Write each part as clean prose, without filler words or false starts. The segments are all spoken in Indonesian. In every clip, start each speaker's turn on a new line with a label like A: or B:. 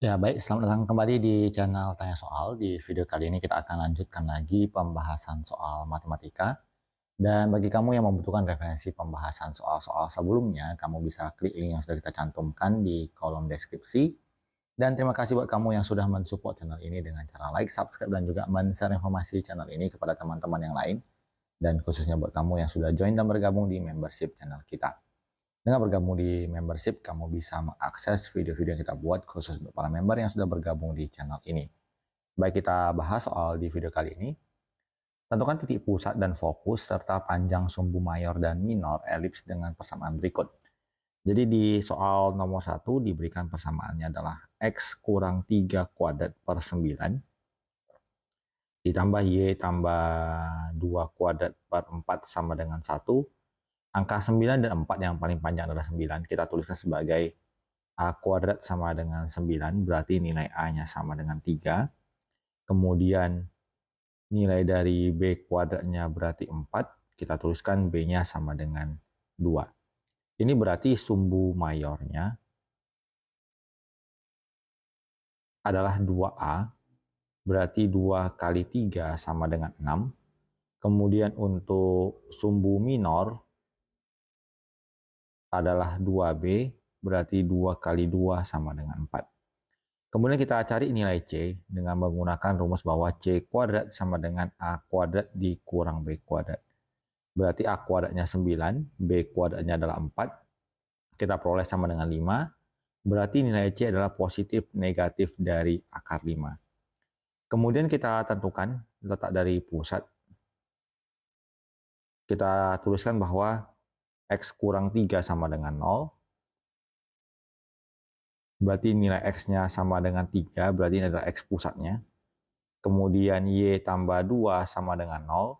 A: Ya, baik. Selamat datang kembali di channel Tanya Soal. Di video kali ini kita akan lanjutkan lagi pembahasan soal matematika. Dan bagi kamu yang membutuhkan referensi pembahasan soal-soal sebelumnya, kamu bisa klik link yang sudah kita cantumkan di kolom deskripsi. Dan terima kasih buat kamu yang sudah mensupport channel ini dengan cara like, subscribe, dan juga men-share informasi channel ini kepada teman-teman yang lain. Dan khususnya buat kamu yang sudah join dan bergabung di membership channel kita. Dengan bergabung di membership, kamu bisa mengakses video-video yang kita buat khusus untuk para member yang sudah bergabung di channel ini. Baik, kita bahas soal di video kali ini. Tentukan titik pusat dan fokus serta panjang sumbu mayor dan minor elips dengan persamaan berikut. Jadi di soal nomor 1 diberikan persamaannya adalah X kurang 3 kuadrat per 9 ditambah Y tambah 2 kuadrat per 4 sama dengan 1. Angka 9 dan 4 yang paling panjang adalah 9. Kita tuliskan sebagai A kuadrat sama dengan 9, berarti nilai A-nya sama dengan 3. Kemudian nilai dari B kuadratnya berarti 4. Kita tuliskan B-nya sama dengan 2. Ini berarti sumbu mayornya adalah 2A, berarti 2 kali 3 sama dengan 6. Kemudian untuk sumbu minor adalah 2B, berarti 2 kali 2 sama dengan 4. Kemudian kita cari nilai C dengan menggunakan rumus bahwa C kuadrat sama dengan A kuadrat dikurang B kuadrat. Berarti A kuadratnya 9, B kuadratnya adalah 4. Kita peroleh sama dengan 5. Berarti nilai C adalah positif negatif dari akar 5. Kemudian kita tentukan letak dari pusat. Kita tuliskan bahwa X kurang 3 sama dengan 0. Berarti nilai X-nya sama dengan 3, berarti ini adalah X pusatnya. Kemudian Y tambah 2 sama dengan 0,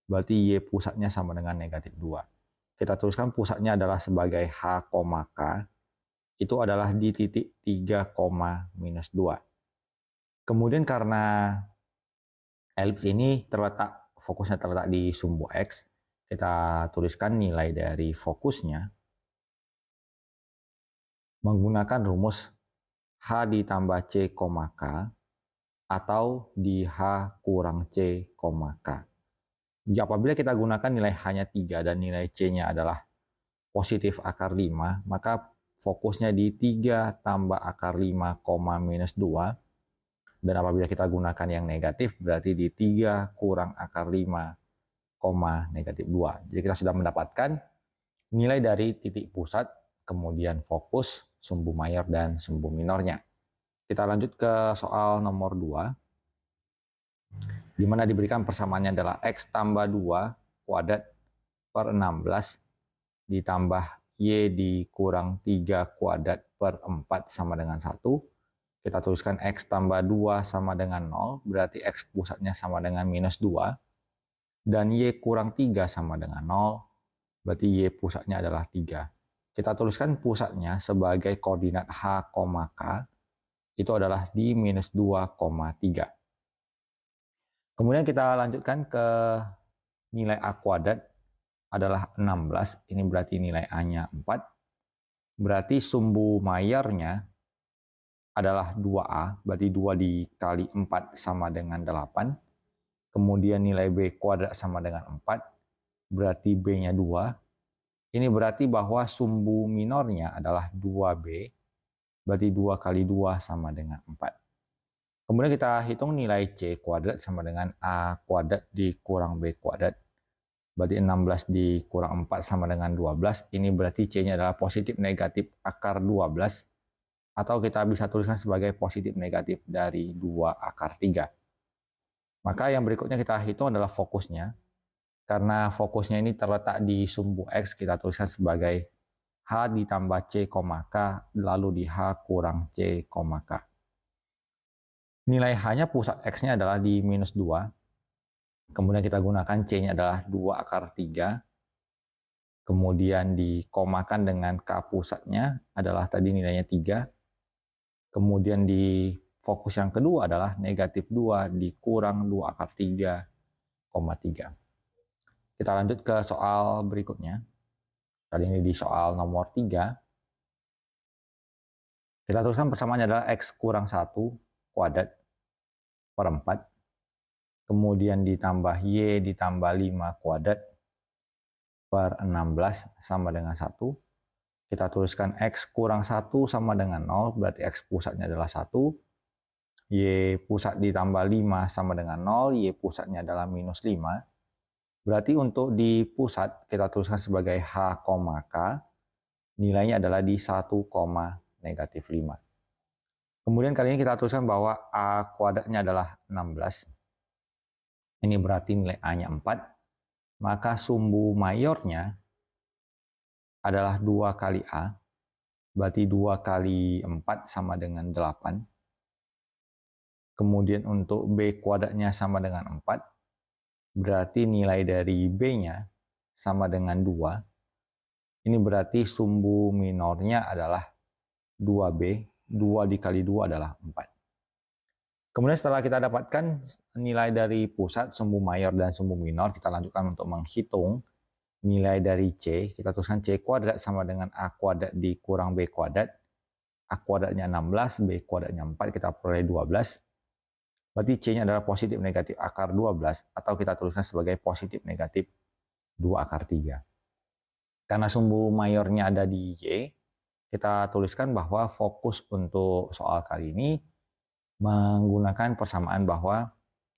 A: berarti Y pusatnya sama dengan negatif 2. Kita tuliskan pusatnya adalah sebagai H, K, itu adalah di titik 3, minus 2. Kemudian karena elips ini fokusnya terletak di sumbu X, kita tuliskan nilai dari fokusnya menggunakan rumus H ditambah C, K atau di H kurang C, K. Jadi apabila kita gunakan nilai H-nya 3 dan nilai C-nya adalah positif akar 5, maka fokusnya di 3 tambah akar 5, minus 2. Dan apabila kita gunakan yang negatif, berarti di 3 kurang akar 5, negatif 2. Jadi kita sudah mendapatkan nilai dari titik pusat, kemudian fokus, sumbu mayor, dan sumbu minornya. Kita lanjut ke soal nomor 2. Di mana diberikan persamaannya adalah X tambah 2 kuadrat per 16 ditambah Y dikurang 3 kuadrat per 4 sama dengan 1. Kita tuliskan X tambah 2 sama dengan 0, berarti X pusatnya sama dengan minus 2. Dan Y kurang 3 sama dengan 0, berarti Y pusatnya adalah 3. Kita tuliskan pusatnya sebagai koordinat H, K, itu adalah di minus 2,3. Kemudian kita lanjutkan ke nilai A kuadrat adalah 16. Ini berarti nilai A-nya 4. Berarti sumbu mayornya adalah 2A. Berarti 2 dikali 4 sama dengan 8. Kemudian nilai B kuadrat sama dengan 4. Berarti B-nya 2. Ini berarti bahwa sumbu minornya adalah 2B. Berarti 2 kali 2 sama dengan 4. Kemudian kita hitung nilai C kuadrat sama dengan A kuadrat dikurang B kuadrat. Berarti 16 dikurang 4 sama dengan 12. Ini berarti C-nya adalah positif negatif akar 12. Atau kita bisa tuliskan sebagai positif negatif dari 2 akar 3. Maka yang berikutnya kita hitung adalah fokusnya. Karena fokusnya ini terletak di sumbu X, kita tuliskan sebagai H ditambah C, K, lalu di H kurang C, K. Nilai H-nya pusat X-nya adalah di minus 2. Kemudian kita gunakan C-nya adalah 2 akar 3. Kemudian dikomakan dengan K pusatnya adalah tadi nilainya 3. Kemudian di fokus yang kedua adalah negatif 2 dikurang 2 akar 3,3. Kita lanjut ke soal berikutnya. Kali ini di soal nomor 3. Kita teruskan persamaannya adalah X kurang 1 kuadrat per 4. Kemudian ditambah Y ditambah 5 kuadrat per 16 sama dengan 1. Kita tuliskan X kurang 1 sama dengan 0, berarti X pusatnya adalah 1. Y pusat ditambah 5 sama dengan 0, Y pusatnya adalah minus 5. Berarti untuk di pusat kita tuliskan sebagai H, K, nilainya adalah di 1, negatif 5. Kemudian kali ini kita tuliskan bahwa A kuadratnya adalah 16. Ini berarti nilai A-nya 4. Maka sumbu mayornya adalah 2 kali A. Berarti 2 kali 4 sama dengan 8. Kemudian untuk B kuadratnya sama dengan 4. Berarti nilai dari B-nya sama dengan 2. Ini berarti sumbu minornya adalah 2B. 2 dikali 2 adalah 4. Kemudian setelah kita dapatkan nilai dari pusat, sumbu mayor dan sumbu minor, kita lanjutkan untuk menghitung nilai dari C. Kita tuliskan C kuadrat sama dengan A kuadrat dikurang B kuadrat. A kuadratnya 16, B kuadratnya 4, kita peroleh 12. Berarti C-nya adalah positif negatif akar 12, atau kita tuliskan sebagai positif negatif 2 akar 3. Karena sumbu mayornya ada di Y, kita tuliskan bahwa fokus untuk soal kali ini menggunakan persamaan bahwa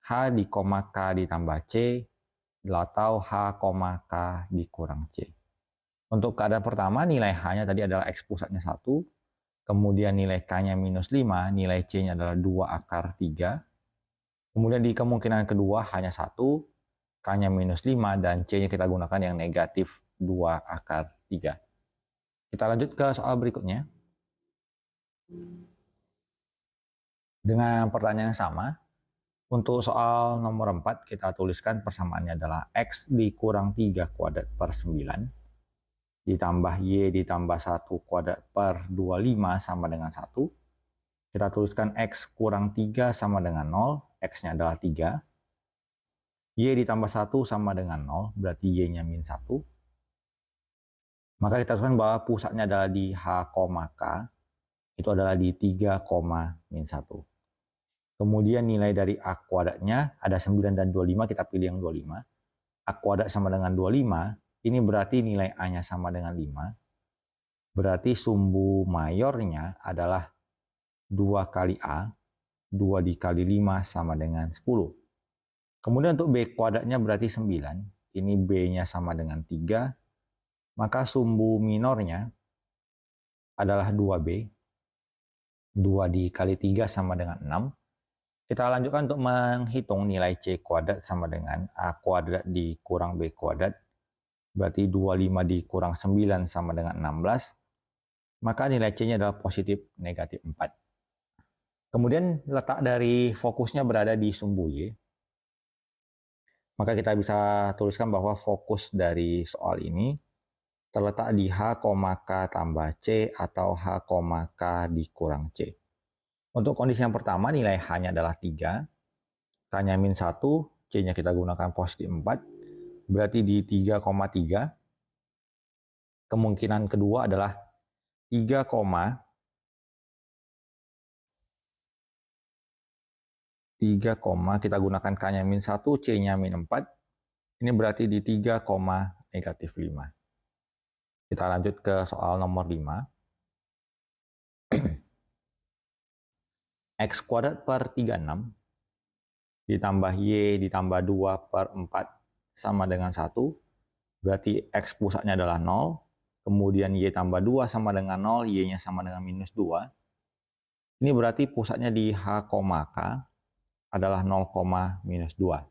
A: H di koma K ditambah C atau H, K dikurang C. Untuk keadaan pertama, nilai H-nya tadi adalah X pusatnya 1, kemudian nilai K-nya minus 5, nilai C-nya adalah 2 akar 3. Kemudian di kemungkinan kedua hanya 1, K-nya minus 5, dan C-nya kita gunakan yang negatif 2 akar 3. Kita lanjut ke soal berikutnya. Dengan pertanyaan yang sama, untuk soal nomor 4 kita tuliskan persamaannya adalah X dikurang 3 kuadrat per 9, ditambah Y ditambah 1 kuadrat per 25 sama dengan 1. Kita tuliskan X kurang 3 sama dengan 0, X-nya adalah 3. Y ditambah 1 sama dengan 0, berarti Y-nya min 1. Maka kita tuliskan bahwa pusatnya adalah di H, K, itu adalah di 3, min 1. Kemudian nilai dari A kuadratnya ada 9 dan 25, kita pilih yang 25. A kuadrat sama dengan 25, ini berarti nilai A-nya sama dengan 5. Berarti sumbu mayornya adalah 2 kali A, 2 dikali 5 sama dengan 10. Kemudian untuk B kuadratnya berarti 9, ini B-nya sama dengan 3, maka sumbu minornya adalah 2B, 2 dikali 3 sama dengan 6. Kita lanjutkan untuk menghitung nilai C kuadrat sama dengan A kuadrat dikurang B kuadrat, berarti 25 dikurang 9 sama dengan 16, maka nilai C-nya adalah positif negatif 4. Kemudian letak dari fokusnya berada di sumbu Y. Maka kita bisa tuliskan bahwa fokus dari soal ini terletak di H, K tambah C atau H, K dikurang C. Untuk kondisi yang pertama nilai H-nya adalah 3, K-nya min 1, C-nya kita gunakan positif 4, berarti di 3,3. Kemungkinan kedua adalah 3, kita gunakan K-nya min 1, C-nya min 4. Ini berarti di 3, negatif 5. Kita lanjut ke soal nomor 5. X kuadrat per 36 ditambah Y ditambah 2 per 4 sama dengan 1. Berarti X pusatnya adalah 0. Kemudian Y tambah 2 sama dengan 0, Y-nya sama dengan minus 2. Ini berarti pusatnya di H, K adalah 0, minus 2.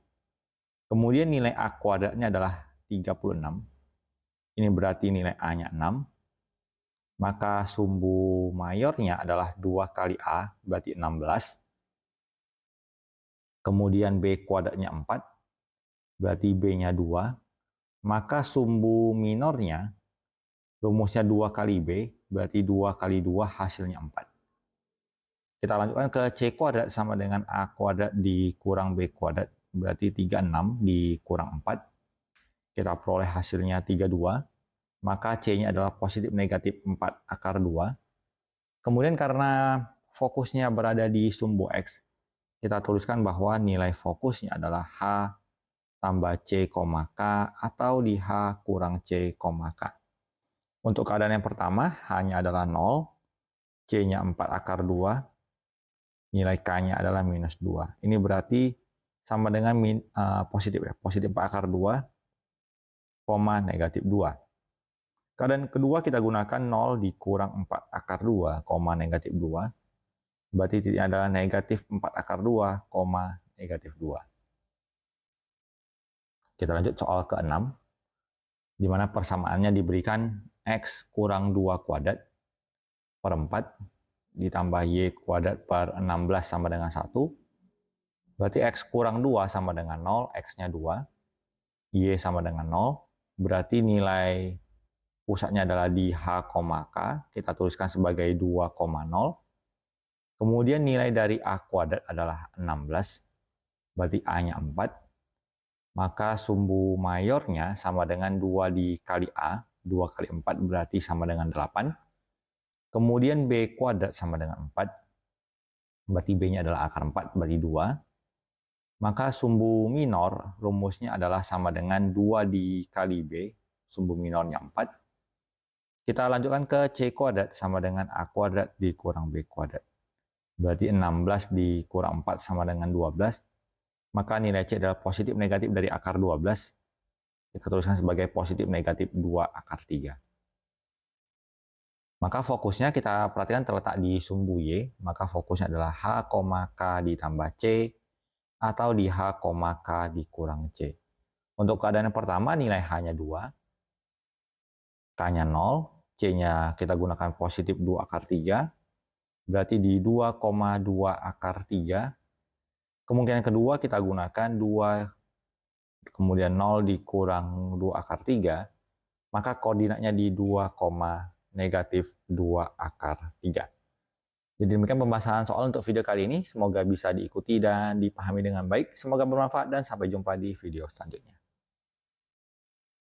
A: Kemudian nilai A kuadratnya adalah 36. Ini berarti nilai A-nya 6. Maka sumbu mayornya adalah 2 kali A, berarti 16. Kemudian B kuadratnya 4, berarti B-nya 2. Maka sumbu minornya, rumusnya 2 kali B, berarti 2 kali 2 hasilnya 4. Kita lanjutkan ke C kuadrat sama dengan A kuadrat dikurang B kuadrat, berarti 36 dikurang 4. Kita peroleh hasilnya 32. Maka C-nya adalah positif negatif 4 akar 2. Kemudian karena fokusnya berada di sumbu X, kita tuliskan bahwa nilai fokusnya adalah H tambah C, K atau di H kurang C, K. Untuk keadaan yang pertama, H-nya adalah 0, C-nya 4 akar 2, nilai K-nya adalah minus 2. Ini berarti sama dengan positif ya, positif 4 akar 2, negatif 2. Keadaan kedua kita gunakan 0 dikurang 4 akar 2, negatif 2. Berarti titiknya adalah negatif 4 akar 2, negatif 2. Kita lanjut soal ke-6, di mana persamaannya diberikan X kurang 2 kuadrat per 4 ditambah Y kuadrat per 16 sama dengan 1. Berarti X kurang 2 sama dengan 0, X-nya 2, Y sama dengan 0. Berarti nilai pusatnya adalah di H, K, kita tuliskan sebagai 2,0. Kemudian nilai dari A kuadrat adalah 16, berarti A-nya 4. Maka sumbu mayornya sama dengan 2 dikali A, 2 kali 4 berarti sama dengan 8. Kemudian B kuadrat sama dengan 4, berarti B-nya adalah akar 4, berarti 2. Maka sumbu minor rumusnya adalah sama dengan 2 dikali B, sumbu minornya 4. Kita lanjutkan ke C kuadrat sama dengan A kuadrat dikurang B kuadrat. Berarti 16 dikurang 4 sama dengan 12. Maka nilai C adalah positif negatif dari akar 12. Kita tuliskan sebagai positif negatif 2 akar 3. Maka fokusnya kita perhatikan terletak di sumbu Y. Maka fokusnya adalah H, K ditambah C atau di H, K dikurang C. Untuk keadaan yang pertama nilai H-nya 2, K-nya 0. C-nya kita gunakan positif 2 akar 3, berarti di 2,2 akar 3. Kemungkinan kedua kita gunakan 2, kemudian 0 dikurang 2 akar 3, maka koordinatnya di 2, negatif 2 akar 3. Jadi demikian pembahasan soal untuk video kali ini, semoga bisa diikuti dan dipahami dengan baik, semoga bermanfaat dan sampai jumpa di video selanjutnya.